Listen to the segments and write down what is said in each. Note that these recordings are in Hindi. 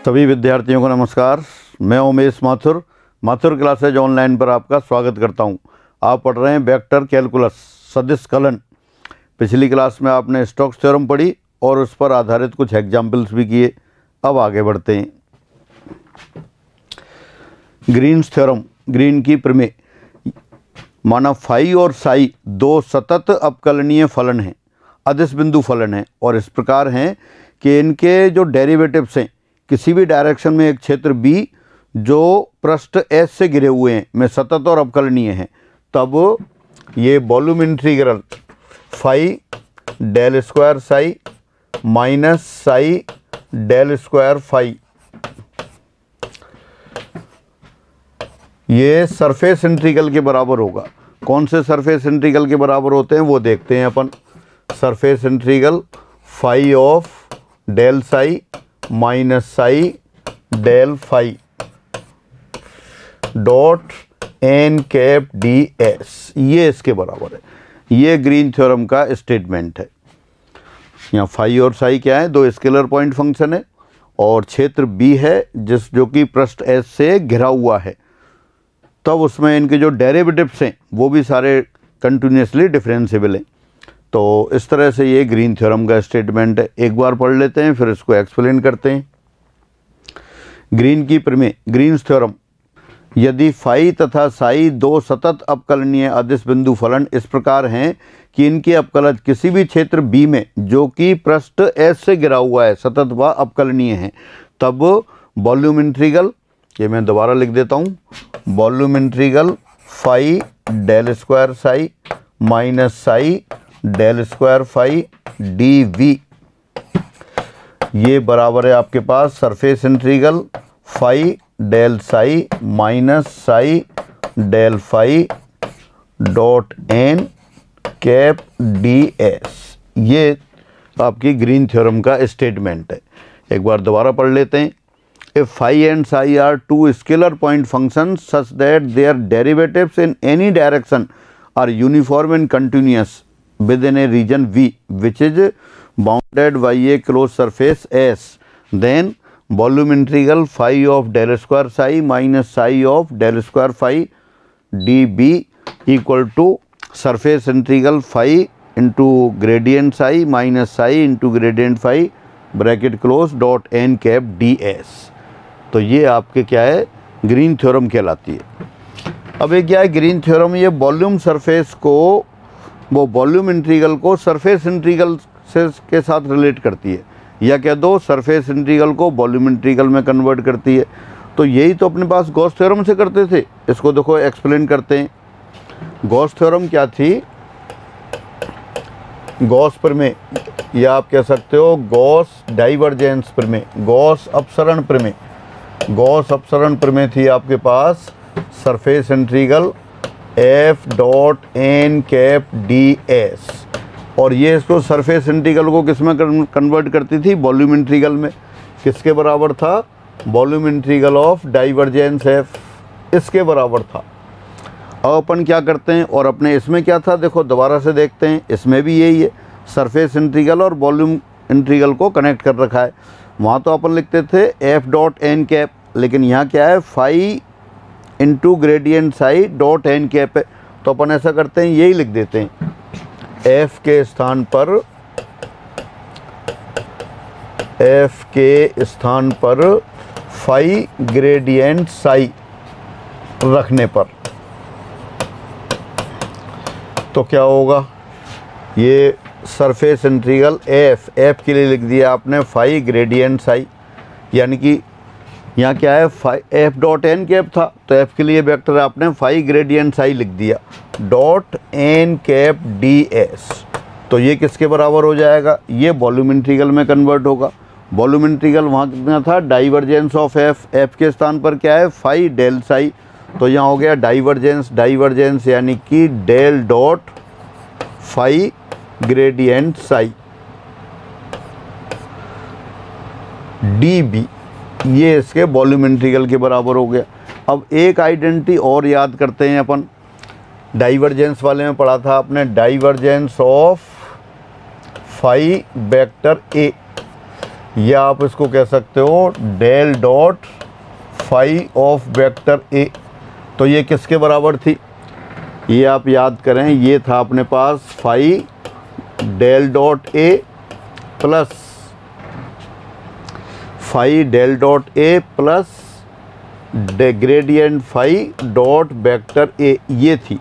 सभी विद्यार्थियों को नमस्कार। मैं उमेश माथुर क्लासेज ऑनलाइन पर आपका स्वागत करता हूं। आप पढ़ रहे हैं वेक्टर कैलकुलस सदिश कलन। पिछली क्लास में आपने स्टोक्स थ्योरम पढ़ी और उस पर आधारित कुछ एग्जाम्पल्स भी किए। अब आगे बढ़ते हैं। ग्रीन्स थ्योरम, ग्रीन की प्रमेय। माना फाई और साई दो सतत अपकलनीय फलन हैं, अदिश बिंदु फलन हैं और इस प्रकार हैं कि इनके जो डेरिवेटिव्स हैं किसी भी डायरेक्शन में एक क्षेत्र B जो पृष्ठ S से घिरे हुए हैं में सतत और अवकलनीय हैं, तब ये volume integral phi del square psi minus psi del square phi ये सरफेस इंटीग्रल के बराबर होगा। कौन से सरफेस इंटीग्रल के बराबर होते हैं वो देखते हैं अपन। Surface integral phi of del psi minus psi del phi dot n cap d s, ये इसके बराबर है। ये ग्रीन थ्योरम का स्टेटमेंट है। यहाँ फाई और साई क्या है? दो स्केलर पॉइंट फंक्शन है और क्षेत्र बी है जो कि पृष्ठ एस से घिरा हुआ है। तब उसमें इनके जो डेरिवेटिव्स हैं वो भी सारे कंटिन्यूसली डिफरेंशिएबल हैं। तो इस तरह से ये ग्रीन थ्योरम का स्टेटमेंट है। एक बार पढ़ लेते हैं फिर इसको एक्सप्लेन करते हैं। ग्रीन की प्रमेय, ग्रीन्स थ्योरम। यदि फाई तथा साई दो सतत अपकलनीय अदिश बिंदु फलन इस प्रकार हैं कि इनके अपकलज किसी भी क्षेत्र B में जो कि पृष्ठ S से घिरा हुआ है सतत व अपकलनीय है, तब वॉल्यूम इंटीग्रल, ये मैं दोबारा लिख देता हूँ, volume integral phi del square psi minus psi del square phi d v, ये बराबर है आपके पास surface integral phi del psi minus psi del phi dot n cap d s. ये आपकी ग्रीन थ्योरम का स्टेटमेंट है। एक बार दोबारा पढ़ लेते हैं। If phi and psi are two scalar point functions such that their derivatives in any direction are uniform and continuous within a region V which is bounded by a closed surface S, then volume integral phi of del square psi minus psi of del square phi dB equal to surface integral phi into gradient psi minus psi into gradient phi bracket close dot n cap ds। तो ये आपके क्या है? ग्रीन थ्योरम कहलाती है। अब ये क्या है? ग्रीन थ्योरम ये वॉल्यूम सरफेस को, वो वॉल्यूम इंटीग्रल को सरफेस इंटीग्रल से के साथ रिलेट करती है, या क्या दो सरफेस इंटीग्रल को वॉल्यूम इंटीग्रल में कन्वर्ट करती है। तो यही तो अपने पास गॉस थ्योरम से करते थे। इसको देखो एक्सप्लेन करते हैं। गॉस थ्योरम क्या थी? गॉस प्रमेय, या आप कह सकते हो गॉस डाइवर्जेंस प्रमेय, गॉस अपसरण प्रमेय। गॉस अपसरण प्रमेय थी आपके पास surface integral F dot n cap d s, और ये इसको सरफेस इंटीग्रल को किस में कन्वर्ट करती थी? वॉल्यूम इंटीग्रल में। किसके बराबर था? Volume integral of divergence F, इसके बराबर था। अब अपन क्या करते हैं, और अपने इसमें क्या था देखो दोबारा से देखते हैं। इसमें भी यही है, सरफेस इंटीग्रल और वॉल्यूम इंटीग्रल को कनेक्ट कर रखा है। वहाँ तो अपन लिखते थे एफ डॉट एन कैप, लेकिन यहाँ क्या है? Phi into gradient psi dot n cap है। तो अपन ऐसा करते हैं, यही लिख देते हैं, एफ के स्थान पर फाई ग्रेडियंट साई रखने पर तो क्या होगा? ये सरफेस इंटीग्रल एफ के लिए लिख दिया आपने फाई ग्रेडियंट साई, यानी कि यहाँ क्या है? Phi F dot n cap था, तो एफ के लिए वेक्टर आपने फाई ग्रेडियंट साई लिख दिया dot n cap d s. तो ये किसके बराबर हो जाएगा? ये वॉल्यूम इंटीग्रल में कन्वर्ट होगा। वॉल्यूम इंटीग्रल वहाँ कितना था? डाइवर्जेंस ऑफ एफ के स्थान पर क्या है? फाई डेल साई, तो यहाँ हो गया डाइवर्जेंस यानी कि del dot phi gradient psi d B, ये इसके वॉल्यूम इंटीग्रल के बराबर हो गया। अब एक आइडेंटिटी और याद करते हैं अपन। डाइवर्जेंस वाले में पढ़ा था आपने, divergence of phi vector A. या आप इसको कह सकते हो del dot phi of vector A. तो ये किसके बराबर थी, ये आप याद करें, ये था अपने पास phi del dot A plus phi del dot A plus gradient phi dot vector A, ये थी।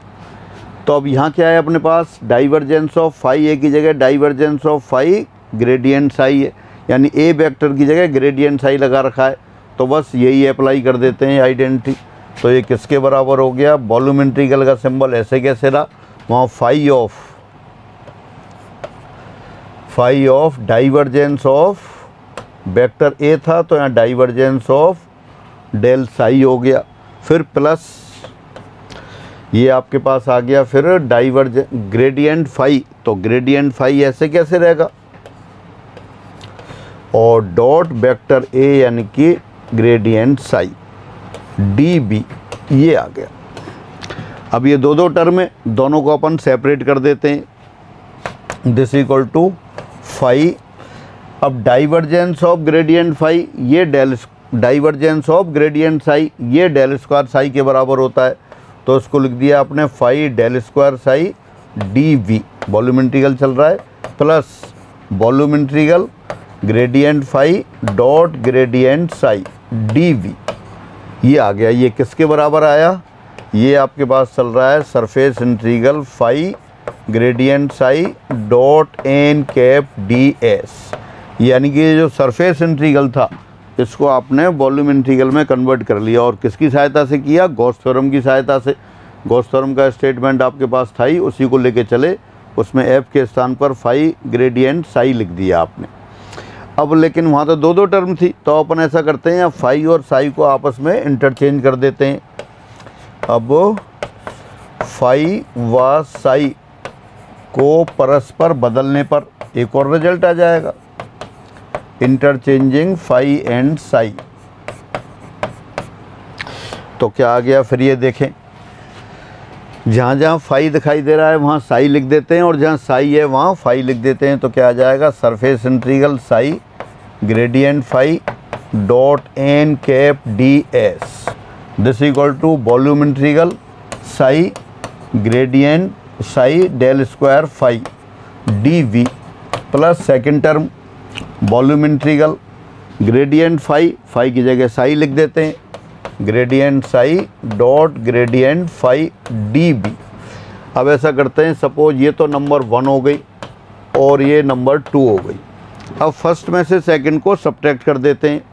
तो अब यहाँ क्या है अपने पास, डाइवर्जेंस ऑफ फाई ए की जगह divergence of phi gradient psi है, यानी ए वेक्टर की जगह ग्रेडियंट साई लगा रखा है। तो बस यही अप्लाई कर देते हैं आइडेंटिटी। तो ये किसके बराबर हो गया, वॉल्यूम इंटीग्रल का सिंबल ऐसे कैसे रहा, वहाँ phi of divergence of vector A था, तो यहाँ डाइवर्जेंस ऑफ डेल साई हो गया। फिर प्लस ये आपके पास आ गया फिर ग्रेडियंट फाई, तो ग्रेडियंट फाई ऐसे कैसे रहेगा, और डॉट वेक्टर ए यानी कि ग्रेडियंट साई डी बी, ये आ गया। अब ये दो टर्म है, दोनों को अपन सेपरेट कर देते हैं। दिस इक्वल टू फाई, अब डाइवर्जेंस ऑफ ग्रेडियंट फाई, ये डाइवर्जेंस ऑफ ग्रेडियंट साई, ये डेल स्क्वायर साई के बराबर होता है। तो इसको लिख दिया आपने phi del square psi d v, volume integral चल रहा है, plus volume integral gradient phi dot gradient psi d v, ये आ गया। ये किसके बराबर आया, ये आपके पास चल रहा है surface integral phi gradient psi dot n cap d s, यानी कि जो सरफेस इंटीग्रल था इसको आपने वॉल्यूम इंटीग्रल में कन्वर्ट कर लिया। और किसकी सहायता से किया, गॉस थ्योरम की सहायता से। गॉस थ्योरम का स्टेटमेंट आपके पास था ही, उसी को लेके चले, उसमें एफ के स्थान पर फाई ग्रेडियंट साई लिख दिया आपने। अब लेकिन वहाँ तो दो टर्म थी, तो अपन ऐसा करते हैं, फाई और साई को आपस में इंटरचेंज कर देते हैं। अब फाई व साई को परस्पर बदलने पर एक और रिजल्ट आ जाएगा, इंटरचेंजिंग फाई एंड साई। तो क्या आ गया फिर, ये देखें, जहाँ जहाँ फाई दिखाई दे रहा है वहाँ साई लिख देते हैं, और जहाँ साई है वहाँ फाई लिख देते हैं। तो क्या आ जाएगा, surface integral psi gradient phi dot n cap d s, this equal to volume integral psi gradient psi del square phi d v, plus second term volume integral gradient phi, phi की जगह साई लिख देते हैं, gradient psi dot gradient phi d b. अब ऐसा करते हैं, सपोज ये तो नंबर 1 हो गई और ये नंबर 2 हो गई। अब फर्स्ट में से सेकंड को सब्ट्रैक्ट कर देते हैं,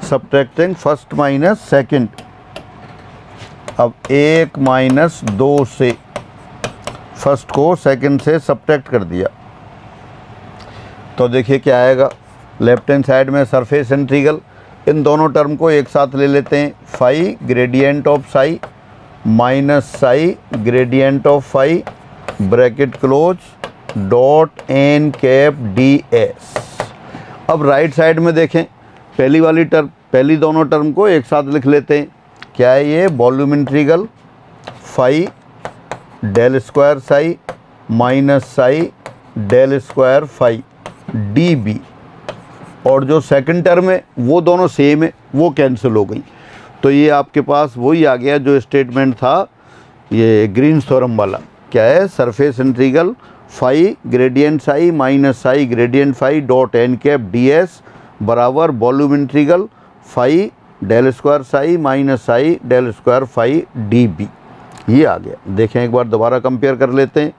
सब्ट्रैक्टिंग फर्स्ट माइनस सेकंड। अब 1 माइनस 2 से फर्स्ट को सेकंड से सब्ट्रैक्ट कर दिया, तो देखिए क्या आएगा, लेफ्ट हैंड साइड में सरफेस इंटीग्रल, इन दोनों टर्म को एक साथ ले लेते हैं, phi gradient of psi minus psi gradient of phi bracket close dot n cap d s. अब राइट साइड में देखें, पहली दोनों टर्म को एक साथ लिख लेते हैं। क्या है ये, volume integral phi del square psi minus psi del square phi d v, और जो सेकंड टर्म है वो दोनों सेम है, वो कैंसिल हो गई। तो ये आपके पास वही आ गया जो स्टेटमेंट था ये ग्रीन्स थ्योरम वाला। क्या है, surface integral phi gradient psi minus psi gradient phi dot n cap d s बराबर volume integral phi del square psi minus psi del square phi d B, ये आ गया। देखें एक बार दोबारा कंपेयर कर लेते हैं,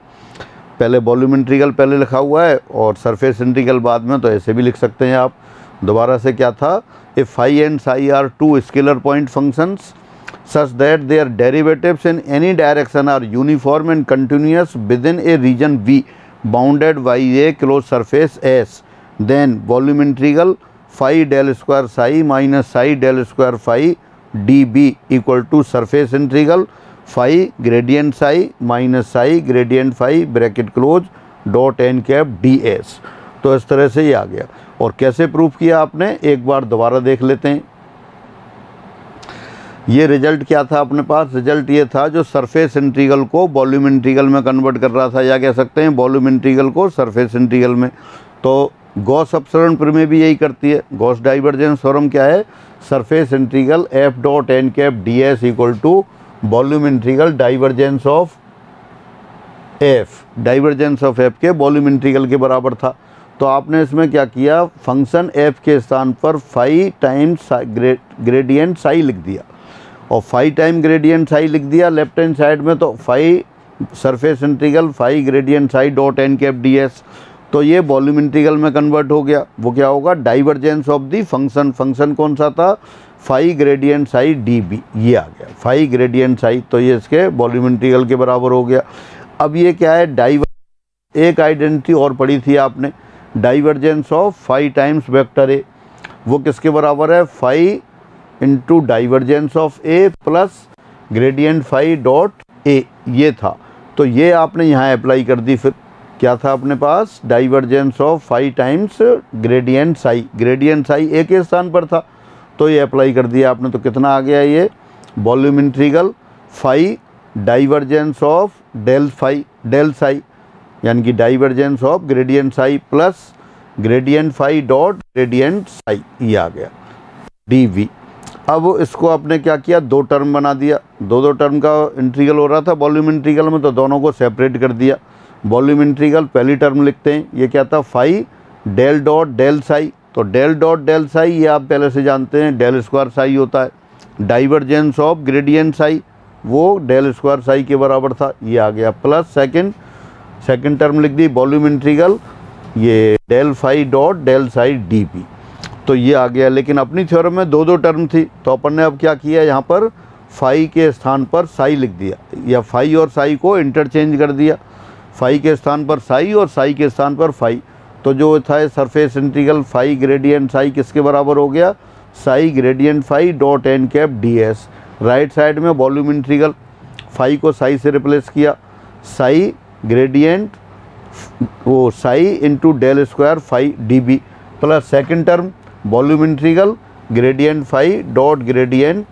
पहले वॉल्यूम इंटीग्रल पहले लिखा हुआ है और सरफेस इंटीग्रल बाद में, तो ऐसे भी लिख सकते हैं आप। दोबारा से क्या था, if phi and psi are two scalar point functions such that their derivatives in any direction are uniform and continuous within a region V bounded by a closed surface S, then volume integral phi del square psi minus psi del square phi dB equal to surface integral phi gradient psi minus psi gradient phi bracket close dot n cap ds। तो इस तरह से ये आ गया। और कैसे प्रूफ किया आपने, एक बार दोबारा देख लेते हैं। ये रिजल्ट क्या था अपने पास, रिजल्ट ये था जो सरफेस इंटीग्रल को वॉल्यूम इंटीग्रल में कन्वर्ट कर रहा था, या कह सकते हैं वॉल्यूम इंटीग्रल को सरफेस इंटीग्रल में। तो गॉस अपसरण प्रमेय भी यही करती है। गॉस डाइवर्जेंस थ्योरम क्या है? Surface integral F dot n cap d s equal to volume integral divergence of f, divergence of f के वॉल्यूम इंटीग्रल के बराबर था। तो आपने इसमें क्या किया, फंक्शन एफ के स्थान पर फाई टाइम्स ग्रेडियंट साई लिख दिया, और फाई टाइम ग्रेडियंट साई लिख दिया लेफ्ट हैंड साइड में, तो phi surface integral phi gradient psi dot n cap d s, तो ये वॉल्यूम इंटीग्रल में कन्वर्ट हो गया। वो क्या होगा? Divergence of the function. Function कौन सा था? Phi gradient psi d B, ये आ गया फाई ग्रेडियंट साई, तो ये इसके वॉल्यूम इंटीग्रल के बराबर हो गया। अब ये क्या है? एक आइडेंटिटी और पढ़ी थी आपने, divergence of phi times vector a, वो किसके बराबर है? Phi into divergence of a plus gradient phi dot a, ये था। तो ये आपने यहाँ अप्लाई कर दी। फिर क्या था अपने पास? Divergence of phi times gradient psi, gradient psi A के स्थान पर था, तो ये अप्लाई कर दिया आपने। तो कितना आ गया ये? Volume integral phi divergence of del phi del psi, यानी कि divergence of gradient psi plus gradient phi dot gradient psi, ये आ गया डी वी। अब इसको आपने क्या किया? दो टर्म बना दिया। दो टर्म का इंटीग्रल हो रहा था वॉल्यूम इंटीग्रल में, तो दोनों को सेपरेट कर दिया। वॉल्यूम इंटीग्रल पहली टर्म लिखते हैं, ये क्या था? Phi del dot del psi, तो डेल डॉट डेल साई ये आप पहले से जानते हैं डेल स्क्वायर साई होता है। डाइवर्जेंस ऑफ ग्रेडियंट साई वो डेल स्क्वायर साई के बराबर था, ये आ गया, प्लस सेकंड टर्म लिख दी वॉल्यूम इंटीग्रल ये del phi dot del psi d p, तो ये आ गया। लेकिन अपनी थ्योरम में दो टर्म थी, तो अपन ने अब क्या किया, यहाँ पर फाई के स्थान पर साई लिख दिया, या फाई और साई को इंटरचेंज कर दिया। फाई के स्थान पर साई और साई के स्थान पर फाई, तो जो था surface integral phi gradient psi किसके बराबर हो गया? Psi gradient phi dot n cap d s. Right side में वॉल्यूम इंटीग्रल फाई को साई से रिप्लेस किया, साई ग्रेडियंट वो psi into del square phi d v, plus second term volume integral gradient phi dot gradient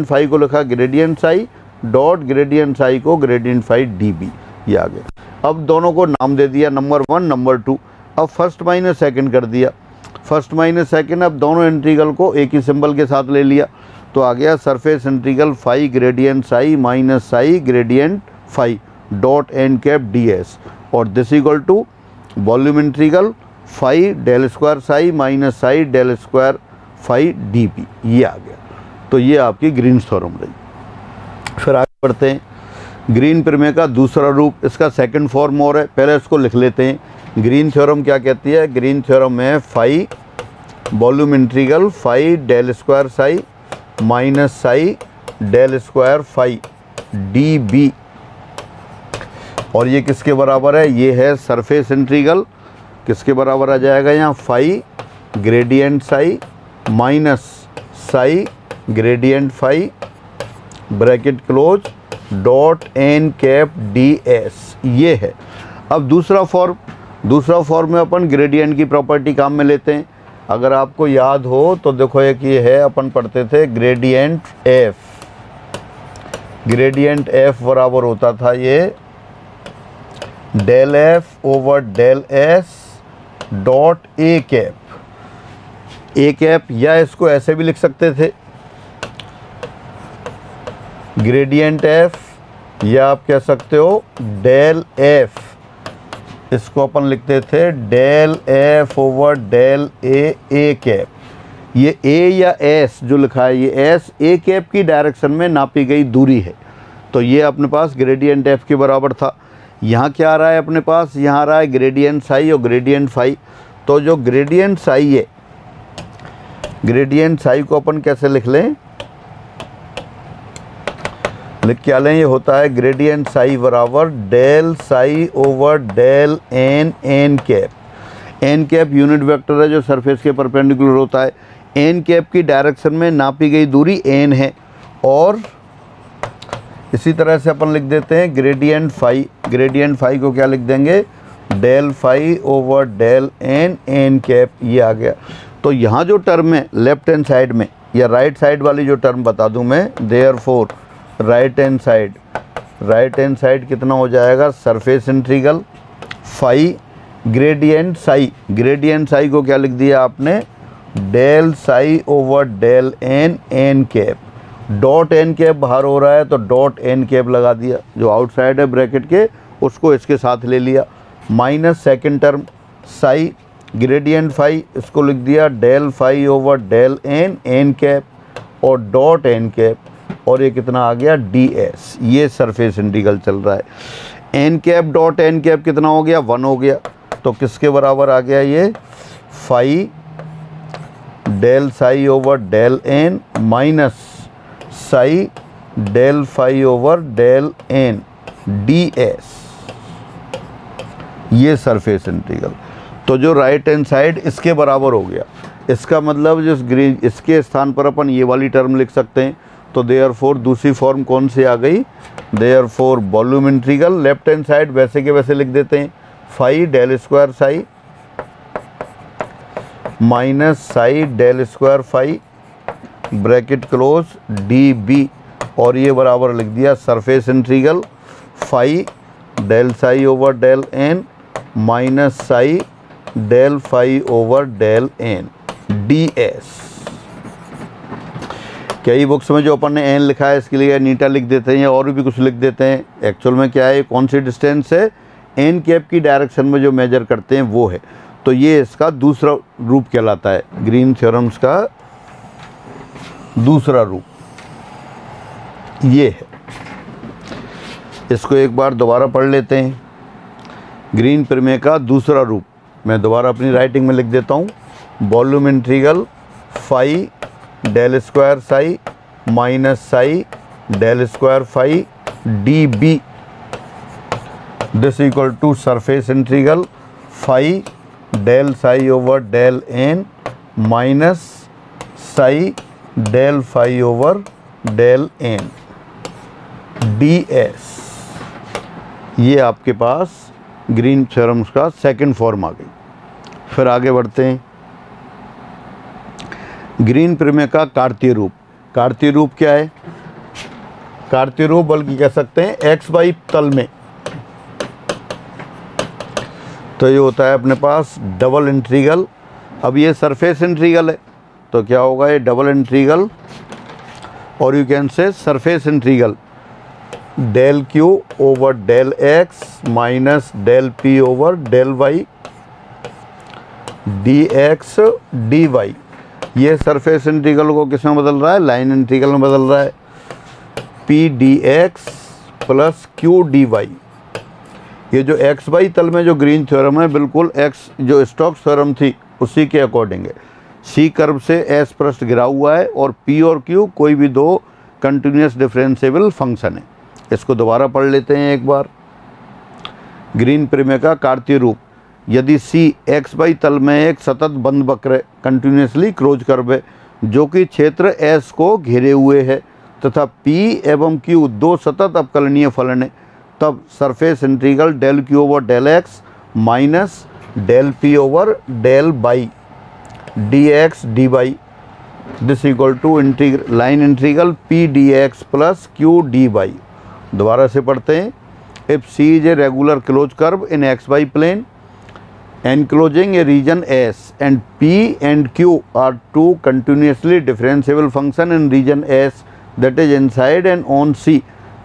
phi को लिखा gradient psi dot gradient psi को ग्रेडियंट फाई डी बी, ये आ गया। अब दोनों को नाम दे दिया नंबर 1 नंबर 2। अब फर्स्ट माइनस सेकंड कर दिया, फर्स्ट माइनस सेकंड। अब दोनों इंटीग्रल को एक ही सिंबल के साथ ले लिया, तो आ गया surface integral phi gradient psi minus psi gradient phi dot n cap d s, और this equal to volume integral phi del square psi minus psi del square phi d p, ये आ गया। तो ये आपकी ग्रीन्स थ्योरम रही। फिर आगे बढ़ते हैं, ग्रीन प्रमेय का दूसरा रूप, इसका सेकंड फॉर्म और है, पहले इसको लिख लेते हैं। ग्रीन थ्योरम क्या कहती है? ग्रीन थ्योरम है phi volume integral phi del square psi minus psi del square phi d v, और ये किसके बराबर है? ये है सरफेस इंटीग्रल, किसके बराबर आ जाएगा यहाँ? Phi gradient psi minus psi gradient phi bracket close dot n cap d s, ये है। अब दूसरा फॉर्म में अपन ग्रेडियंट की प्रॉपर्टी काम में लेते हैं। अगर आपको याद हो तो देखो, एक ये है, अपन पढ़ते थे ग्रेडियंट एफ बराबर होता था ये del f over del s dot a cap, या इसको ऐसे भी लिख सकते थे ग्रेडियंट एफ, या आप कह सकते हो डेल एफ, इसको अपन लिखते थे del f over del A cap. ये ए या एस जो लिखा है, ये एस ए कैप की डायरेक्शन में नापी गई दूरी है, तो ये अपने पास ग्रेडियंट एफ के बराबर था। यहाँ क्या आ रहा है अपने पास? यहाँ आ रहा है ग्रेडियंट साई और ग्रेडियंट फाई। तो जो ग्रेडियंट साई है, ग्रेडियंट साई को अपन कैसे लिख लें? लिख क्या लें? ये होता है ग्रेडियंट साई बराबर del psi over del n cap. N cap unit vector है जो सरफेस के परपेंडिकुलर होता है। एन कैप की डायरेक्शन में नापी गई दूरी एन है, और इसी तरह से अपन लिख देते हैं ग्रेडियंट फाई को क्या लिख देंगे? Del phi over del n cap, ये आ गया। तो यहाँ जो टर्म है लेफ्ट हैंड साइड में, या राइट साइड वाली जो टर्म बता दूं मैं, देयरफॉर राइट हैंड साइड कितना हो जाएगा? Surface integral phi gradient psi को क्या लिख दिया आपने, del psi over del n n cap, dot n cap बाहर हो रहा है तो डॉट एन कैप लगा दिया, जो आउटसाइड है ब्रैकेट के उसको इसके साथ ले लिया, minus second term psi gradient phi, इसको लिख दिया del phi over del n n cap और डॉट एन कैप, और ये कितना आ गया डी एस। ये सरफेस इंटीग्रल चल रहा है। N cap dot n cap कितना हो गया, 1 हो गया, तो किसके बराबर आ गया ये, phi del psi over del n minus psi del phi over del n d s. ये सरफेस इंटीग्रल, तो जो राइट हैंड साइड इसके बराबर हो गया, इसका मतलब जिस ग्रीन इसके स्थान पर अपन ये वाली टर्म लिख सकते हैं, तो देयरफॉर दूसरी फॉर्म कौन सी आ गई, therefore volume integral left hand side वैसे के वैसे लिख देते हैं, phi del square psi minus psi del square phi bracket close d v, और ये बराबर लिख दिया surface integral phi del psi over del n minus psi del phi over del n d s. कई बुक्स में जो अपन ने एन लिखा है इसके लिए नीटा लिख देते हैं या और भी कुछ लिख देते हैं, एक्चुअल में क्या है, कौन सी डिस्टेंस है, एन कैप की डायरेक्शन में जो मेजर करते हैं वो है। तो ये इसका दूसरा रूप कहलाता है, ग्रीन थ्योरम्स का दूसरा रूप ये है। इसको एक बार दोबारा पढ़ लेते हैं। ग्रीन प्रमेय का दूसरा रूप मैं दोबारा अपनी राइटिंग में लिख देता हूँ, volume integral phi del square psi minus psi del square phi d v, this equal to surface integral phi del psi over del n minus psi del phi over del n d s. ये आपके पास ग्रीन थ्योरम्स का सेकंड फॉर्म आ गई। फिर आगे बढ़ते हैं, ग्रीन प्रमेय का कार्तीय रूप। कार्तीय रूप क्या है, कार्तीय रूप बल्कि कह सकते हैं एक्स वाई तल में, तो ये होता है अपने पास डबल इंटीग्रल। अब ये सरफेस इंटीग्रल है तो क्या होगा, ये डबल इंटीग्रल और you can say surface integral del q over del x minus del p over del y d x d y. ये सरफेस इंटीग्रल को किस में बदल रहा है, लाइन इंटीग्रल में बदल रहा है, p d x plus q d y. ये जो एक्स वाई तल में जो ग्रीन थ्योरम है बिल्कुल एक्स जो स्टोक्स थ्योरम थी उसी के अकॉर्डिंग है। सी कर्व से एस पृष्ठ घिरा हुआ है और पी और क्यू कोई भी दो कंटिन्यूस डिफरेंशिएबल फंक्शन है। इसको दोबारा पढ़ लेते हैं एक बार। ग्रीन प्रमेय का कार्तीय रूप, यदि सी एक्स वाई तल में एक सतत बंद वक्र कंटिन्यूसली क्लोज कर्व है जो कि क्षेत्र एस को घेरे हुए है तथा पी एवं क्यू दो सतत अवकलनीय फलन है, तब surface integral del q over del x minus del p over del y d x d y, this equal to line integral p d x plus q d y. दोबारा से पढ़ते हैं, if c is a regular close curve in x y plane enclosing a region S and P and Q are two continuously differentiable function in region S that is inside and on C,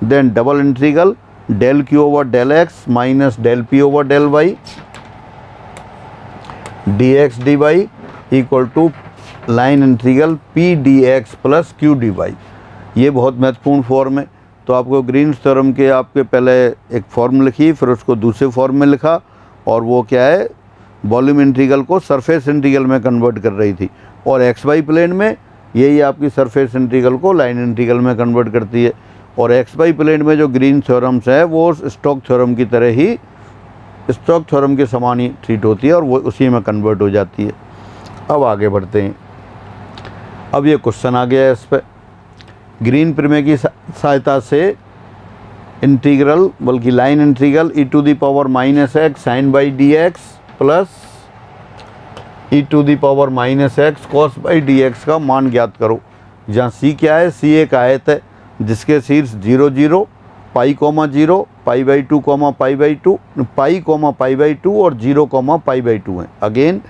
then double integral del Q over del X minus del P over del Y dx dy equal to line integral P dx plus Q dy। ये बहुत महत्वपूर्ण फॉर्म है। तो आपको ग्रीन थ्योरम के आपके पहले एक फॉर्म लिखी, फिर उसको दूसरे फॉर्म में लिखा, और वो क्या है, वॉल्यूम इंटीग्रल को सरफेस इंटीग्रल में कन्वर्ट कर रही थी, और एक्स वाई प्लेन में यही आपकी सरफेस इंटीग्रल को लाइन इंटीग्रल में कन्वर्ट करती है। और एक्स वाई प्लेन में जो ग्रीन थ्योरम्स है वो स्टोक्स थ्योरम की तरह ही, स्टोक्स थ्योरम के समान ही ट्रीट होती है और वो उसी में कन्वर्ट हो जाती है। अब आगे बढ़ते हैं। अब ये क्वेश्चन आ गया है इस पर, ग्रीन प्रमेय की सहायता से इंटीग्रल बल्कि line integral e to the power minus x sine by d x plus e to the power minus x cos by d x का मान ज्ञात करो। जहाँ c क्या है, c एक आयत है जिसके शीर्ष 0 0 pi comma 0 pi by two comma pi by two, pi comma pi by two और 0 कॉमा पाई बाई टू है। Again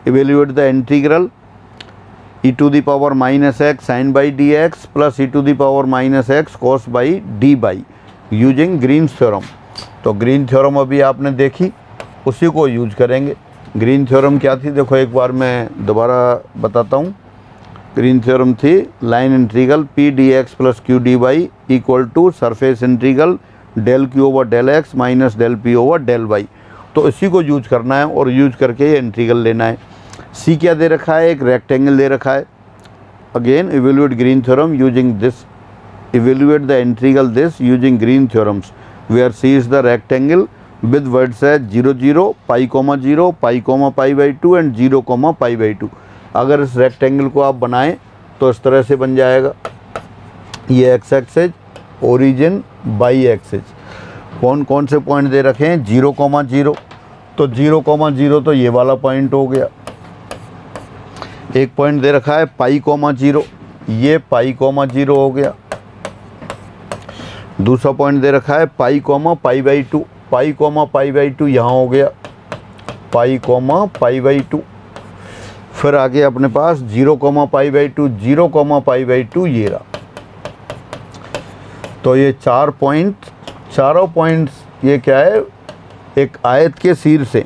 evaluate the integral e to the power minus x sine by d x plus e to the power minus x cos by d by using Green's theorem. तो ग्रीन थ्योरम अभी आपने देखी, उसी को यूज करेंगे। ग्रीन थ्योरम क्या थी देखो एक बार मैं दोबारा बताता हूँ। ग्रीन थ्योरम थी line integral p d x plus q d y equal to surface integral del q over del x minus del p over del y. तो इसी को यूज करना है और यूज करके ये इंटीग्रल लेना है। सी क्या दे रखा है, एक रेक्टेंगल दे रखा है। Again evaluate Green theorem using this, evaluate the integral this using Green theorems where c is the rectangle with words है 0 0 pi comma 0 pi comma pi by two and 0 comma pi by two. अगर इस रेक्टेंगल को आप बनाएं तो इस तरह से बन जाएगा। ये x axis, origin, by axis. कौन कौन से पॉइंट दे रखे हैं, 0 कॉमा 0, तो 0 कॉमा 0 तो ये वाला पॉइंट हो गया। एक पॉइंट दे रखा है पाई कॉमा 0, ये पाई कॉमा 0 हो गया। दूसरा पॉइंट दे रखा है pi comma pi by two, pi comma pi by two यहाँ हो गया, pi comma pi by two. फिर आगे अपने पास 0 comma pi by two, 0 comma pi by two ये रहा। तो ये चारों पॉइंट्स ये क्या है, एक आयत के सिर से।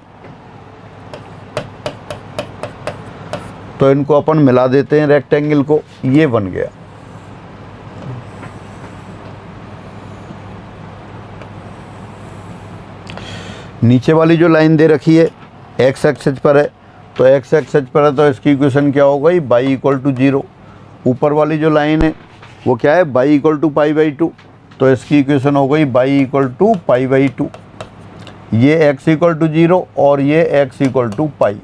तो इनको अपन मिला देते हैं रेक्टेंगल को, ये बन गया। नीचे वाली जो लाइन दे रखी है एक्स एक्सिस पर है, तो एक्स एक्सिस पर है तो इसकी इक्वेशन क्या हो गई, बाई इक्वल टू 0। ऊपर वाली जो लाइन है वो क्या है, y equal to pi by two, तो इसकी इक्वेशन हो गई y equal to pi by two. ये एक्स इक्वल टू 0 और ये एक्स इक्वल टू पाई,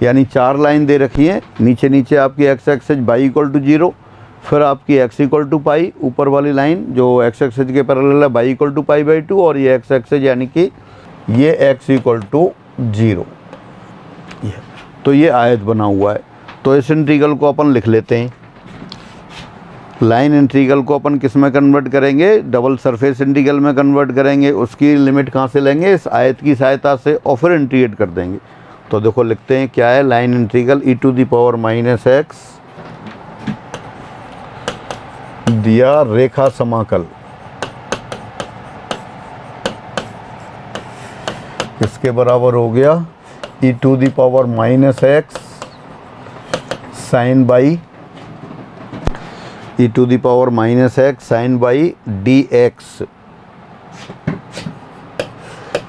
यानी 4 लाइन दे रखी है। नीचे नीचे आपकी x axis y equal to 0, फिर आपकी एक्स इक्वल टू पाई, ऊपर वाली लाइन जो एक्स एक्सिस के पैरेलल है y equal to pi by two, और ये एक्स एक्सिस यानी कि ये एक्स इक्वल टू 0। तो ये आयत बना हुआ है। तो इस इंटीग्रल को अपन लिख लेते हैं। लाइन इंटीग्रल को अपन किस में कन्वर्ट करेंगे, डबल सरफेस इंटीग्रल में कन्वर्ट करेंगे। उसकी लिमिट कहाँ से लेंगे, इस आयत की सहायता से, और फिर इंटीग्रेट कर देंगे। तो देखो लिखते हैं क्या है, line integral e to the power minus x दिया रेखा समाकल, इसके बराबर हो गया e to the power minus x sine y e to the power minus x sine by d x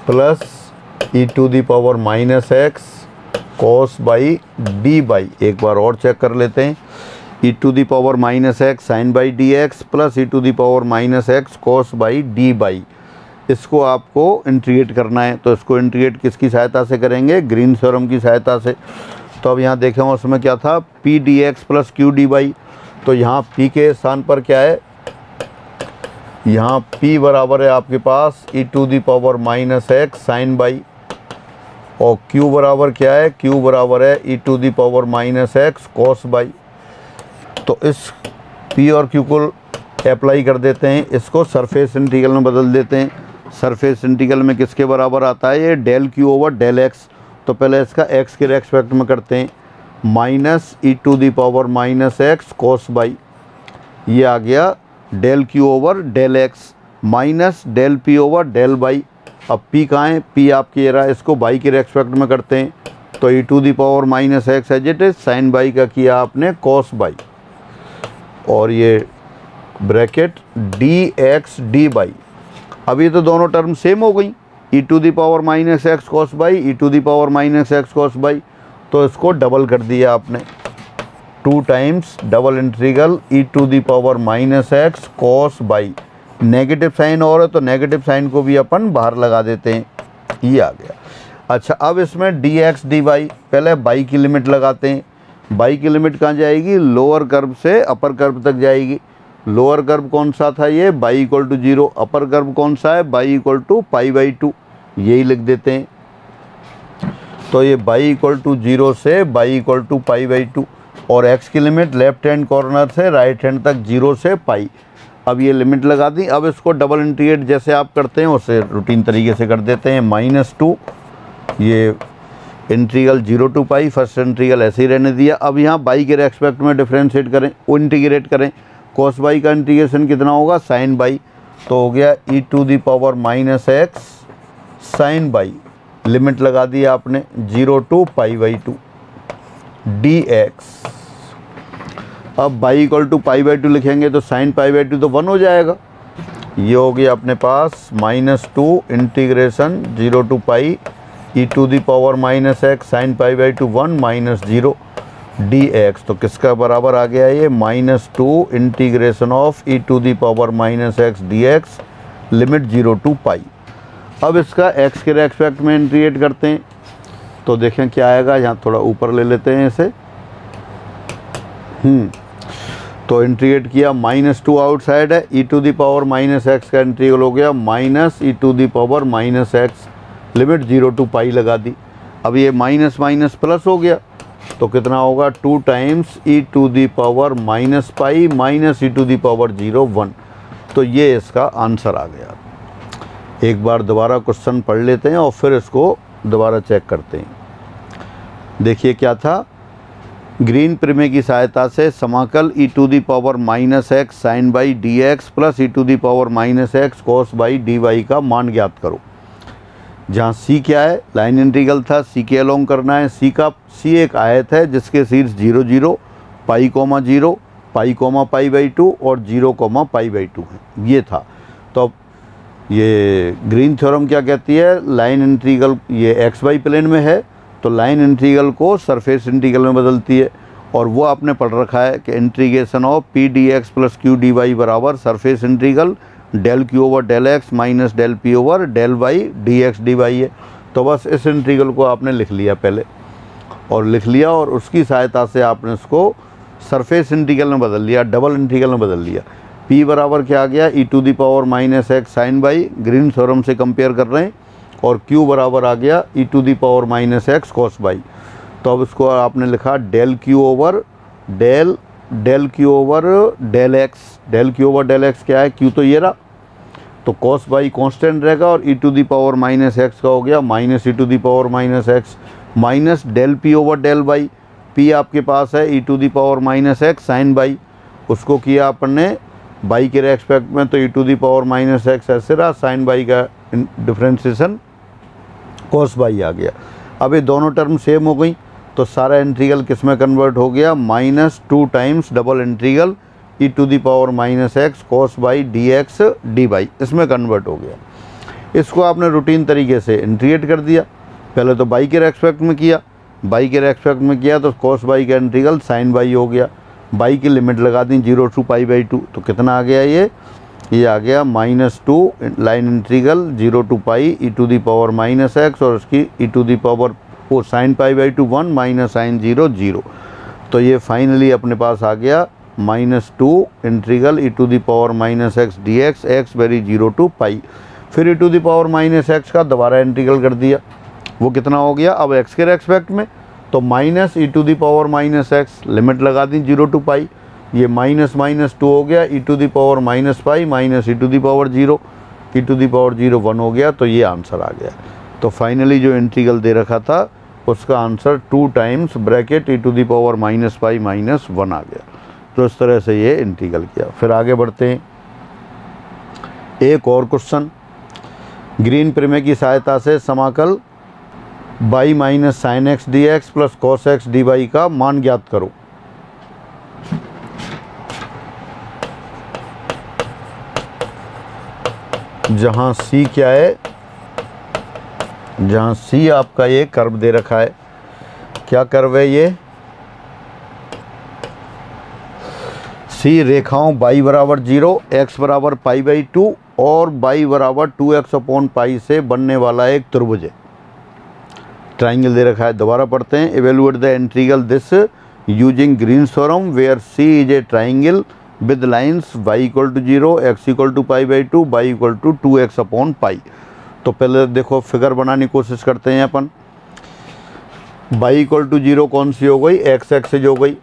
plus e to the power minus x cos by d y. एक बार और चेक कर लेते हैं, e to the power minus x sine by d x plus e to the power minus x cos by d by. इसको आपको इंटीग्रेट करना है, तो इसको इंटीग्रेट किसकी सहायता से करेंगे, ग्रीन थ्योरम की सहायता से। तो अब यहाँ देखें उसमें क्या था, P d x plus q d by. तो यहाँ p के स्थान पर क्या है, यहाँ p बराबर है आपके पास e to the power minus x sine y, और q बराबर क्या है, q बराबर है e to the power minus x cos y. तो इस p और q को अप्लाई कर देते हैं, इसको सरफेस इंटीग्रल में बदल देते हैं। सरफेस इंटीग्रल में किसके बराबर आता है, ये del q over del x। तो पहले इसका x के रेस्पेक्ट में करते हैं, minus e to the power minus x cos y, ये आ गया del q over del x minus del p over del y. अब p कहाँ है, p आपकी ये रहा, इसको बाई के रेस्पेक्ट में करते हैं। तो e to the power minus x as it is, sine y का किया आपने कॉस बाई, और ये bracket d x d y. अब ये तो दोनों टर्म सेम हो गई, e to the power minus x cos y, e to the power minus x cos y. तो इसको डबल कर दिया आपने, 2 times double integral e to the power minus x cos y. Negative sign और है तो नेगेटिव साइन को भी अपन बाहर लगा देते हैं, ये आ गया। अच्छा, अब इसमें डी एक्स डी वाई, पहले बाई की लिमिट लगाते हैं। बाई की लिमिट कहाँ जाएगी, लोअर कर्व से अपर कर्व तक जाएगी। लोअर कर्व कौन सा था, ये y equal to 0। Upper curve कौन सा है, y equal to pi by two, यही लिख देते हैं। तो ये बाई इक्वल टू 0 से y equal to pi by two, और एक्स की लिमिट लेफ्ट हैंड कॉर्नर से राइट हैंड तक 0 से पाई। अब ये लिमिट लगा दी। अब इसको डबल इंटीग्रेट जैसे आप करते हैं उससे रूटीन तरीके से कर देते हैं। -2 ये integral 0 to pi, first integral ऐसे ही रहने दिया। अब यहाँ बाई के रेस्पेक्ट में डिफ्रेंशिएट करें, वो इंटीग्रेट करें। कॉस बाई का इंटीग्रेशन कितना होगा, साइन बाई, तो हो गया e⁻⁻x साइन बाई, लिमिट लगा दी आपने 0 टू π/2 dx। अब बाई इक्वल टू π/2 लिखेंगे तो साइन π/2 तो 1 हो जाएगा। ये हो गया अपने पास -2 integration 0 to pi e⁻⁻x sine π/2 1 -0 dx। तो किसका बराबर आ गया ये, -2 integration of e⁻⁻x dx, limit 0 to pi. अब इसका x के रेस्पेक्ट में इंटीग्रेट करते हैं तो देखें क्या आएगा। यहाँ थोड़ा ऊपर ले लेते हैं इसे। तो इंटीग्रेट किया, -2 आउटसाइड है, e⁻⁻x का इंटीग्रल हो गया -e⁻⁻x, लिमिट 0 टू पाई लगा दी। अब ये माइनस माइनस प्लस हो गया तो कितना होगा, 2 टाइम्स e⁻⁻π माइनस e⁻0 1। तो ये इसका आंसर आ गया। एक बार दोबारा क्वेश्चन पढ़ लेते हैं और फिर इसको दोबारा चेक करते हैं। देखिए क्या था, ग्रीन प्रमेय की सहायता से समाकल e⁻⁻x sine y dx plus e⁻⁻x cos y dy का मान ज्ञात करो। जहाँ c क्या है, लाइन इंटीग्रल था, c के अलोंग करना है। c एक आयत है जिसके शीर्ष 0 0 पाई कोमा 0 पाई कोमा π/2 और 0 कोमा π/2 है, ये था। तो अब ये ग्रीन थ्योरम क्या कहती है, लाइन इंटीग्रल ये xy प्लेन में है तो लाइन इंटीग्रल को सरफेस इंटीग्रल में बदलती है। और वो आपने पढ़ रखा है कि integration of p dx plus q dy बराबर surface integral del q over del x minus del p over del y dx dy है। तो बस इस इंटीग्रल को आपने लिख लिया पहले, और लिख लिया और उसकी सहायता से आपने उसको सरफेस इंटीग्रल में बदल लिया, डबल इंटीग्रल में बदल लिया। p बराबर क्या आ गया, e⁻⁻x sine y, Green theorem से कंपेयर कर रहे हैं, और q बराबर आ गया e⁻⁻x कॉस बाई। तो अब इसको आपने लिखा del q over del q over del x क्या है, q तो ये रहा, तो cos बाई कांस्टेंट रहेगा और e⁻⁻x का हो गया minus e⁻⁻x minus del p over del y। p आपके पास है e⁻⁻x साइन बाई, उसको किया अपन बाई के रेस्पेक्ट में तो e⁻⁻x ऐसे रहा, साइन बाई का डिफ्रेंसिएशन cos बाई आ गया। अब ये दोनों टर्म सेम हो गई तो सारा इंटीग्रल किस में कन्वर्ट हो गया, -2 times double integral e⁻⁻x cos by dx dy, इसमें कन्वर्ट हो गया। इसको आपने रूटीन तरीके से इंटीग्रेट कर दिया। पहले तो बाई के रेस्पेक्ट में किया, बाई के रेस्पेक्ट में किया तो cos बाई का इंटीग्रल साइन बाई हो गया। बाई की लिमिट लगा दी 0 टू π/2, तो कितना आ गया ये आ गया -2 line integral 0 to pi e⁻⁻x और उसकी e⁻ साइन π/2 1 माइनस साइन 0 0। तो ये फाइनली अपने पास आ गया -2 integral e⁻⁻x dx x vary 0 to pi. फिर e⁻⁻x का दोबारा इंटीग्रल कर दिया, वो कितना हो गया अब x के रेस्पेक्ट में, तो माइनस e⁻⁻x लिमिट लगा दी 0 टू पाई, ये माइनस माइनस 2 हो गया e⁻⁻π माइनस e⁻0 e⁻0 1 हो गया। तो ये आंसर आ गया। तो फाइनली जो इंटीग्रल दे रखा था उसका answer 2 times bracket e⁻⁻π minus 1 आ गया। तो इस तरह से ये इंटीग्रल किया। फिर आगे बढ़ते हैं, एक और क्वेश्चन, ग्रीन प्रमेय की सहायता से समाकल y minus sine x d x plus cos x d y का मान ज्ञात करो। जहां c क्या है, जहां c आपका ये कर्व दे रखा है, क्या कर्व है ये, c रेखाओं y बराबर 0, x बराबर π/2 और y बराबर 2x/π से बनने वाला एक त्रिभुज है। ट्राइंगल दे रखा है। दोबारा पढ़ते हैं, evaluate the integral this using Green's theorem where c is a triangle with lines y equal to 0, x equal to π/2, y equal to 2x/π। तो पहले देखो फिगर बनाने की कोशिश करते हैं अपन। y इक्वल टू 0 कौन सी हो गई, x एक्सिस हो गई,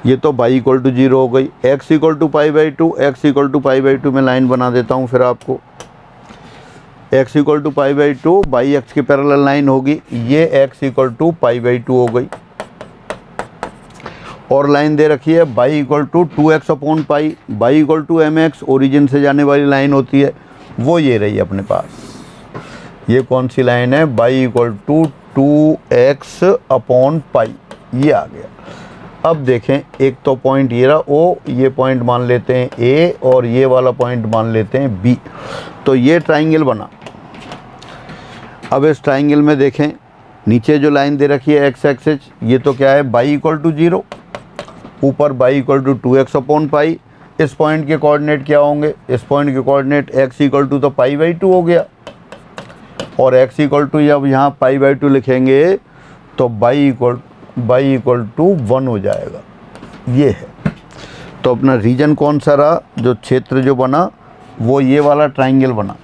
ये तो y इक्वल टू 0 हो गई। x equal to π/2, x equal to π/2 में लाइन बना देता हूँ फिर आपको। x equal to π/2 by x की पैरेलल लाइन होगी, ये x इक्वल टू π/2 हो गई। और लाइन दे रखी है y equal to 2x upon pi, y equal to mx, origin से जाने वाली लाइन होती है, वो ये रही अपने पास। ये कौन सी लाइन है? y equal to 2x upon pi, ये आ गया। अब देखें, एक तो पॉइंट ये रहा O, ये पॉइंट मान लेते हैं A और ये वाला पॉइंट मान लेते हैं B। तो ये ट्राइंगल बना। अब इस ट्राइंगल में देखें, नीचे जो लाइन दे रखी है x एक्सिस, ये तो क्या है? y इक्वल टू 0, ऊपर y equal to 2x upon pi. इस पॉइंट के कोऑर्डिनेट क्या होंगे? इस पॉइंट के कोऑर्डिनेट x इक्वल टू तो π/2 हो गया, और x इक्वल टू जब यहाँ π/2 लिखेंगे तो y इक्वल टू 1 हो जाएगा। ये है। तो अपना रीजन कौन सा रहा? जो क्षेत्र जो बना वो ये वाला ट्राइंगल बना।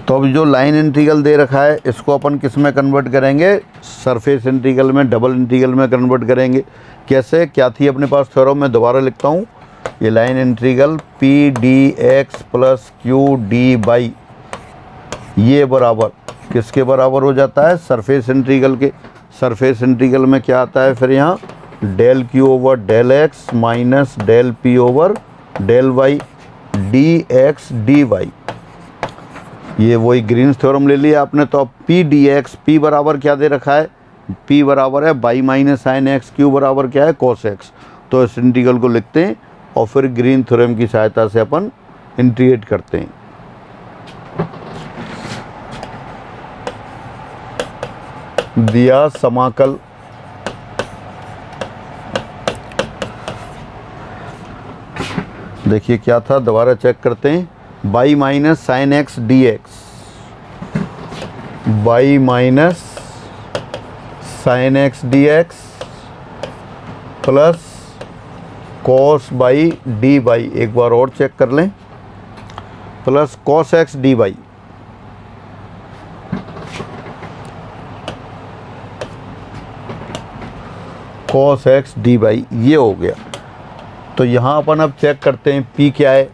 तो अब जो लाइन इंटीग्रल दे रखा है इसको अपन किस में कन्वर्ट करेंगे? सरफेस इंटीग्रल में, डबल इंटीग्रल में कन्वर्ट करेंगे। कैसे? क्या थी अपने पास थ्योरम? मैं दोबारा लिखता हूँ। ये line integral p d x plus q d y, ये बराबर किसके बराबर हो जाता है? सरफेस इंटीग्रल के। सरफेस इंटीग्रल में क्या आता है फिर यहाँ? Del q over del x minus del p over del y d x d y. ये वही ग्रीन्स थ्योरम ले लिया आपने। तो अब पी डी एक्स, पी बराबर क्या दे रखा है? पी बराबर है by minus sine x, Q बराबर क्या है? Cos x. तो इस इंटीग्रल को लिखते हैं और फिर ग्रीन थ्योरम की सहायता से अपन इंटीग्रेट करते हैं। दिया समाकल देखिए क्या था, दोबारा चेक करते हैं। By minus sine x d x, by minus sine x d x plus cos by d y, एक बार और चेक कर लें, plus cos x d by. Cos x d y, ये हो गया। तो यहाँ अपन अब चेक करते हैं P क्या है।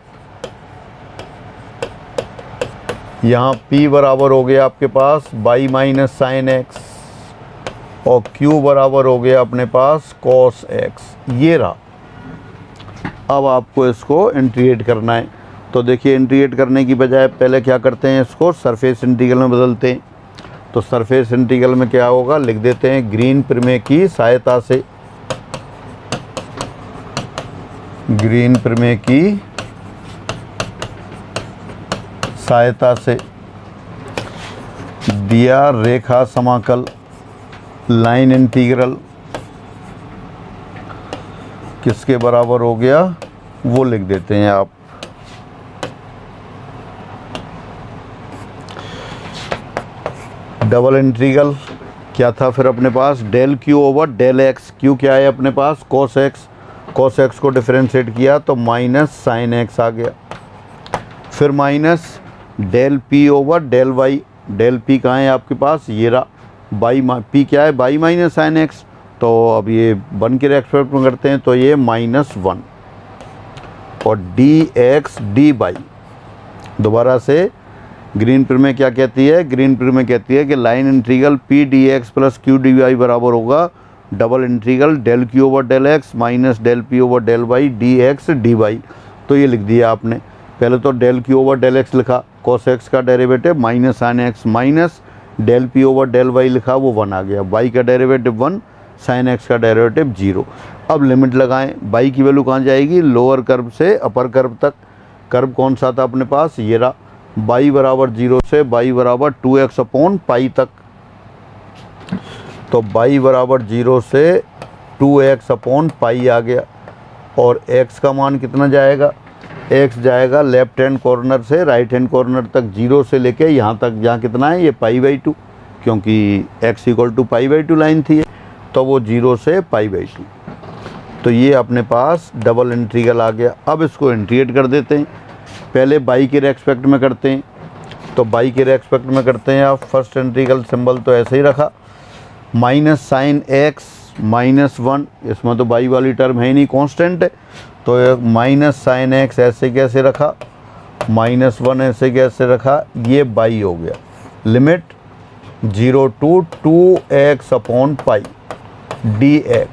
यहाँ P बराबर हो गया आपके पास बाई माइनस साइन एक्स और Q बराबर हो गया अपने पास कॉस एक्स, ये रहा। अब आपको इसको इंटीग्रेट करना है। तो देखिए, इंटीग्रेट करने की बजाय पहले क्या करते हैं, इसको सरफेस इंटीग्रल में बदलते हैं। तो सरफेस इंटीग्रल में क्या होगा, लिख देते हैं ग्रीन प्रमेय की सहायता से। ग्रीन प्रमेय की सहायता से दिया रेखा समाकल लाइन इंटीग्रल किसके बराबर हो गया वो लिख देते हैं आप। डबल इंटीग्रल क्या था फिर अपने पास, del q over del x, q क्या है अपने पास कॉस एक्स, कॉस एक्स को डिफरेंशिएट किया तो माइनस साइन एक्स आ गया। फिर minus del p over del y, del p कहाँ है आपके पास, ये रहा, बाई पी क्या है बाई माइनस साइन एक्स, तो अब ये 1 के रेस्पेक्ट में करते हैं तो ये -1 और डी एक्स डी बाई। दोबारा से ग्रीन प्रमेय क्या कहती है, ग्रीन प्रमेय कहती है कि line integral p d x plus q d y बराबर होगा double integral del q over del x minus del p over del y d x d y. तो ये लिख दिया आपने। पहले तो del q over del x लिखा, कॉस एक्स का derivative minus sine x, minus del p over del y लिखा, वो 1 आ गया, वाई का डेरिवेटिव 1, साइन एक्स का डेरिवेटिव 0। अब लिमिट लगाएं, बाई की वैल्यू कहाँ जाएगी, लोअर कर्व से अपर कर्व तक। कर्व कौन सा था अपने पास, ये रहा, बाई बराबर 0 से बाई बराबर 2x अपॉन पाई तक। तो बाई बराबर 0 से 2x अपॉन पाई आ गया और x का मान कितना जाएगा, x जाएगा लेफ्ट हैंड कॉर्नर से राइट हैंड कॉर्नर तक 0 से लेके यहाँ तक, जहाँ कितना है ये π/2, क्योंकि x इक्वल टू π/2 लाइन थी तो वो 0 से π/2। तो ये अपने पास डबल इंटीग्रल आ गया। अब इसको इंटीग्रेट कर देते हैं। पहले बाई के रेस्पेक्ट में करते हैं, तो बाई के रेस्पेक्ट में करते हैं आप। फर्स्ट इंटीग्रल सिंबल तो ऐसे ही रखा, माइनस साइन एक्स -1, इसमें तो बाई वाली टर्म है ही नहीं, कांस्टेंट है, तो माइनस साइन एक्स ऐसे कैसे रखा, -1 ऐसे कैसे रखा, ये बाई हो गया। लिमिट 0 to 2x/π dx,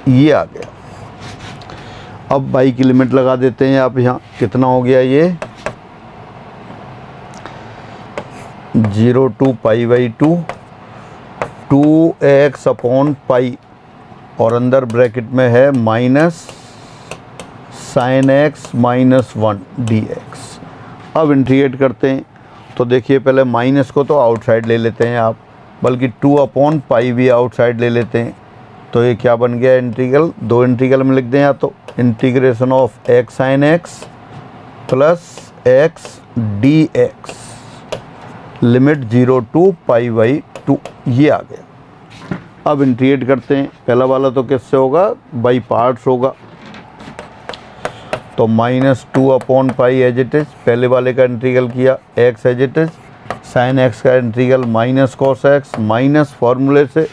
ये आ गया। अब बाई की लिमिट लगा देते हैं आप, यहाँ कितना हो गया ये 0 to π/2 2x/π और अंदर ब्रैकेट में है माइनस साइन एक्स -1 dx। अब इंटीग्रेट करते हैं तो देखिए पहले माइनस को तो आउटसाइड ले लेते हैं आप, बल्कि 2/π भी आउटसाइड ले लेते हैं, तो ये क्या बन गया इंटीग्रल, दो इंटीग्रल में लिख दें या तो integration of x sine x plus x dx, limit 0 to π/2, ये आ गया। अब इंटीग्रेट करते हैं, पहला वाला तो किससे होगा, बाई पार्ट्स होगा, तो -2/π एज इट इज, पहले वाले का इंटीग्रल किया x as it is, sine x का integral minus cos x, minus फार्मूले से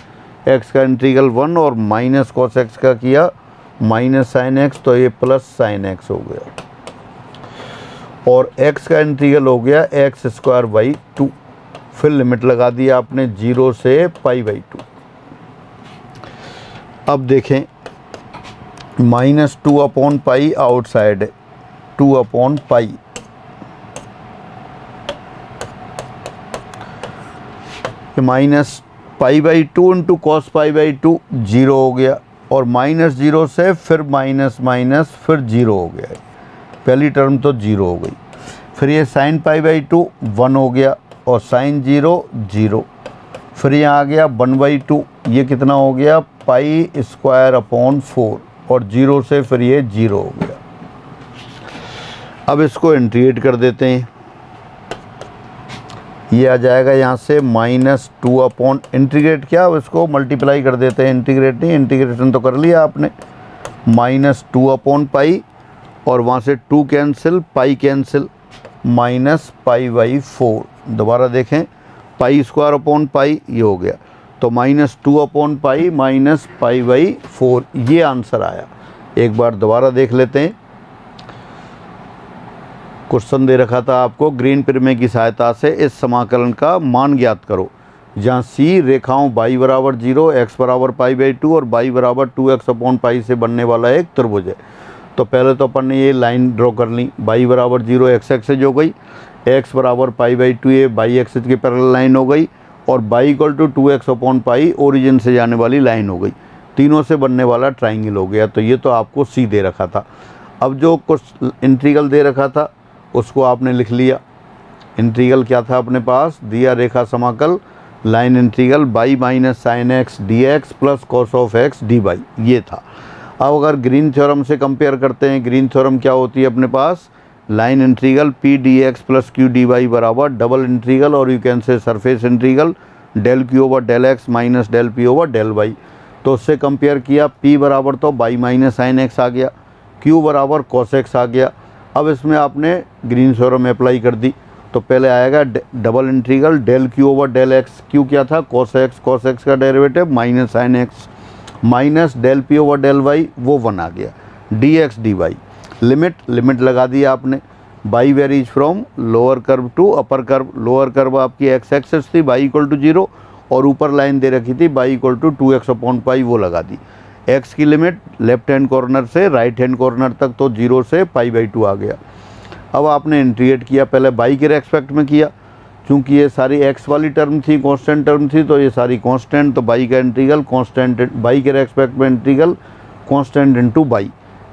x का इंटीग्रल 1 और माइनस कॉस एक्स का किया माइनस साइन एक्स, तो ये प्लस साइन एक्स हो गया, और x का इंटीग्रल हो गया x²/2। फिर लिमिट लगा दी आपने 0 से π/2। अब देखें -2/π आउटसाइड है, 2/π, माइनस π/2 इंटू कॉस π/2 0 हो गया, और -0 से फिर माइनस माइनस फिर 0 हो गया, पहली टर्म तो 0 हो गई। फिर ये साइन π/2 1 हो गया, और साइन 0 0, फिर यहाँ आ गया 1/2, ये कितना हो गया π²/4, और 0 से फिर ये 0 हो गया। अब इसको इंटीग्रेट कर देते हैं, ये आ जाएगा यहाँ से -2 इंटीग्रेट किया, अब इसको मल्टीप्लाई कर देते हैं, इंटीग्रेट नहीं, इंटीग्रेशन तो कर लिया आपने, -2/π और वहाँ से 2 कैंसिल, पाई कैंसिल, -π/4। दोबारा देखें π²/π ये हो गया, तो -2/π -π/4, ये आंसर आया। एक बार दोबारा देख लेते हैं, क्वेश्चन दे रखा था आपको ग्रीन प्रमेय की सहायता से इस समाकलन का मान ज्ञात करो, जहाँ C रेखाओं y = 0, x = π/2 और y = 2x/π से बनने वाला एक त्रिभुज है। तो पहले तो अपन ने ये लाइन ड्रॉ कर ली, y = 0 x एक्सिस हो गई, x = π/2 ये y एक्सिस की पैरेलल लाइन हो गई, और y = 2x/π ओरिजिन से जाने वाली लाइन हो गई, तीनों से बनने वाला ट्राइंगल हो गया। तो ये तो आपको C दे रखा था। अब जो कुछ इंटीग्रल दे रखा था उसको आपने लिख लिया। इंटीग्रल क्या था अपने पास, दिया रेखा समाकल line integral y - sin x dx plus cos of x dy, ये था। अब अगर ग्रीन थ्योरम से कंपेयर करते हैं, ग्रीन थ्योरम क्या होती है अपने पास, line integral p dx plus q dy बराबर डबल इंटीग्रल, और you can say surface integral del q/del x minus del p/del y। तो उससे कंपेयर किया, p बराबर तो y - sin x आ गया, q बराबर cos x आ गया। अब इसमें आपने ग्रीन थ्योरम अप्लाई कर दी, तो पहले आएगा double integral del q/del x, q क्या था cos x का derivative minus sin x, minus del p/del y, वो 1 आ गया, dx dy। लिमिट लगा दी आपने, y varies from lower curve to upper curve. Lower curve आपकी x एक्सिस थी, y = 0, और ऊपर लाइन दे रखी थी y = 2x/π, वो लगा दी। x की लिमिट लेफ्ट हैंड कॉर्नर से राइट हैंड कॉर्नर तक, तो 0 से π/2 आ गया। अब आपने इंटीग्रेट किया, पहले y के रेस्पेक्ट में किया, चूँकि ये सारी x वाली टर्म थी, कांस्टेंट टर्म थी, तो ये सारी कांस्टेंट, तो y का इंटीग्रल कांस्टेंट, y के रेस्पेक्ट में integral constant into y।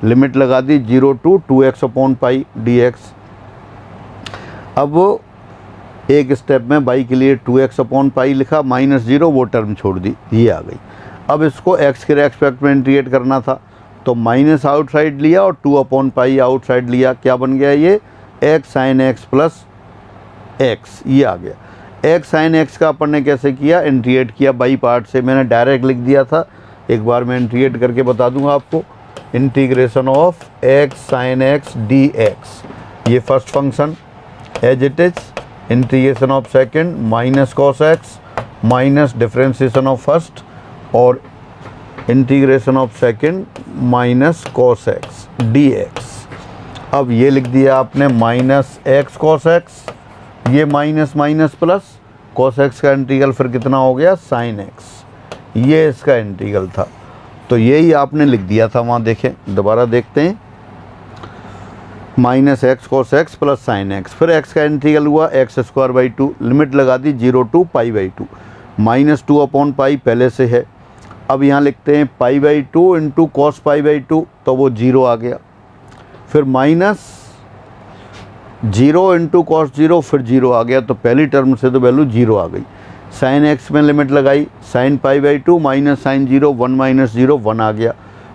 Limit लगा दी 0 to 2x/π dx। अब एक स्टेप में y के लिए 2x/π लिखा, -0 वो टर्म छोड़ दी, ये आ गई। अब इसको x के रेस्पेक्ट में इंटीग्रेट करना था, तो माइनस आउटसाइड लिया और 2/π आउटसाइड लिया, क्या बन गया ये x sin x plus x, ये आ गया। x sin x का अपन ने कैसे किया, इंटीग्रेट किया बाई पार्ट से, मैंने डायरेक्ट लिख दिया था, एक बार मैं इंटीग्रेट करके बता दूंगा आपको। Integration of x sin x dx, ये first function as it is, integration of second minus cos x minus differentiation of first और integration of second minus cos x d x. अब ये लिख दिया आपने माइनस एक्स कॉस एक्स, ये minus minus plus, cos x का इंटीग्रल फिर कितना हो गया साइन एक्स, ये इसका इंटीग्रल था। तो यही आपने लिख दिया था वहाँ, देखें दोबारा देखते हैं, minus x cos x plus sine x, फिर एक्स का इंटीग्रल हुआ एक्स स्क्वायर बाई 2, लिमिट लगा दी 0 to pi by 2, minus 2 upon pi पहले से है। अब यहाँ लिखते हैं pi by 2 into cos pi by 2, तो वो 0 आ गया, फिर माइनस 0 इंटू कॉस 0, फिर 0 आ गया, तो पहली टर्म से तो वैल्यू 0 आ गई। साइन एक्स में लिमिट लगाई, sine pi by 2 minus sine 0, 1 minus 0 1 आ गया,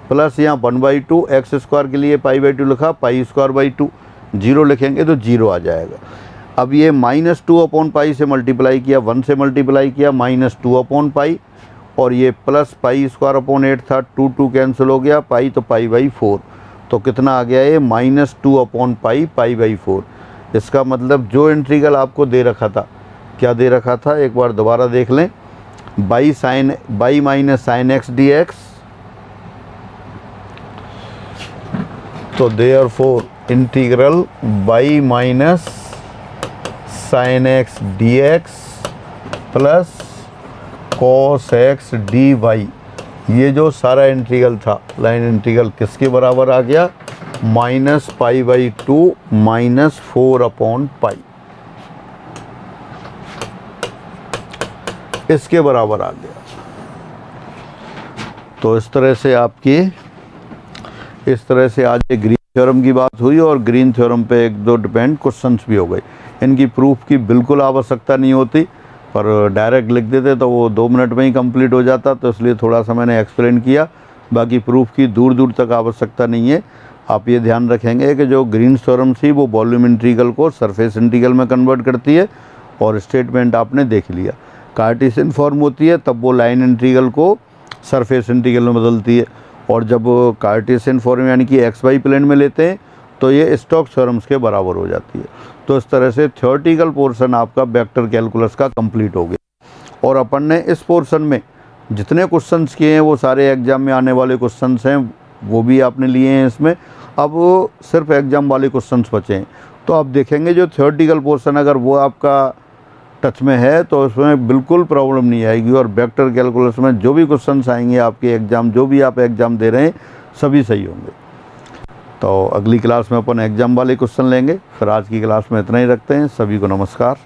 प्लस यहाँ 1/2 एक्स स्क्वायर के लिए पाई बाई 2 लिखा, पाई स्क्वायर बाई 2, 0 लिखेंगे तो 0 आ जाएगा। अब ये माइनस 2 अपॉन पाई से मल्टीप्लाई किया, 1 से मल्टीप्लाई किया, माइनस 2 अपॉन पाई, और ये प्लस पाई स्क्वायर अपॉन 8 था, 2 कैंसिल हो गया, पाई तो पाई बाई 4, तो कितना आ गया ये minus 2 upon pi pi by 4। इसका मतलब जो इंटीग्रल आपको दे रखा था, क्या दे रखा था एक बार दोबारा देख लें, by minus sine x d x, तो therefore integral by minus sine x d x plus cos x d y, ये जो सारा इंटीग्रल था लाइन इंटीग्रल किसके बराबर आ गया, minus pi by 2 minus 4 upon pi, इसके बराबर आ गया। तो इस तरह से आज ये ग्रीन थ्योरम की बात हुई, और ग्रीन थ्योरम पे एक दो डिपेंड क्वेश्चंस भी हो गए। इनकी प्रूफ की बिल्कुल आवश्यकता नहीं होती, पर डायरेक्ट लिख देते तो वो 2 मिनट में ही कंप्लीट हो जाता, तो इसलिए थोड़ा सा मैंने एक्सप्लेन किया। बाकी प्रूफ की दूर दूर तक आवश्यकता नहीं है। आप ये ध्यान रखेंगे कि जो ग्रीन थ्योरम थी वो वॉल्यूम इंटीग्रल को सरफेस इंटीग्रल में कन्वर्ट करती है, और स्टेटमेंट आपने देख लिया। कार्टेशियन फॉर्म होती है तब वो लाइन इंटीग्रल को सरफेस इंटीग्रल में बदलती है, और जब कार्टेशियन फॉर्म यानी कि एक्स वाई प्लेन में लेते हैं तो ये स्टोक्स थ्योरम्स के बराबर हो जाती है। तो इस तरह से थ्योरेटिकल पोर्शन आपका वेक्टर कैलकुलस का कंप्लीट हो गया, और अपन ने इस पोर्शन में जितने क्वेश्चंस किए हैं वो सारे एग्जाम में आने वाले क्वेश्चंस हैं, वो भी आपने लिए हैं इसमें। अब सिर्फ एग्जाम वाले क्वेश्चंस बचे हैं, तो आप देखेंगे जो थ्योरेटिकल पोर्शन अगर वो आपका टच में है तो उसमें बिल्कुल प्रॉब्लम नहीं आएगी, और वेक्टर कैलकुलस में जो भी क्वेश्चंस आएंगे आपके एग्ज़ाम, जो भी आप एग्ज़ाम दे रहे हैं, सभी सही होंगे। तो अगली क्लास में अपन एग्ज़ाम वाले क्वेश्चन लेंगे। फिर आज की क्लास में इतना ही रखते हैं। सभी को नमस्कार।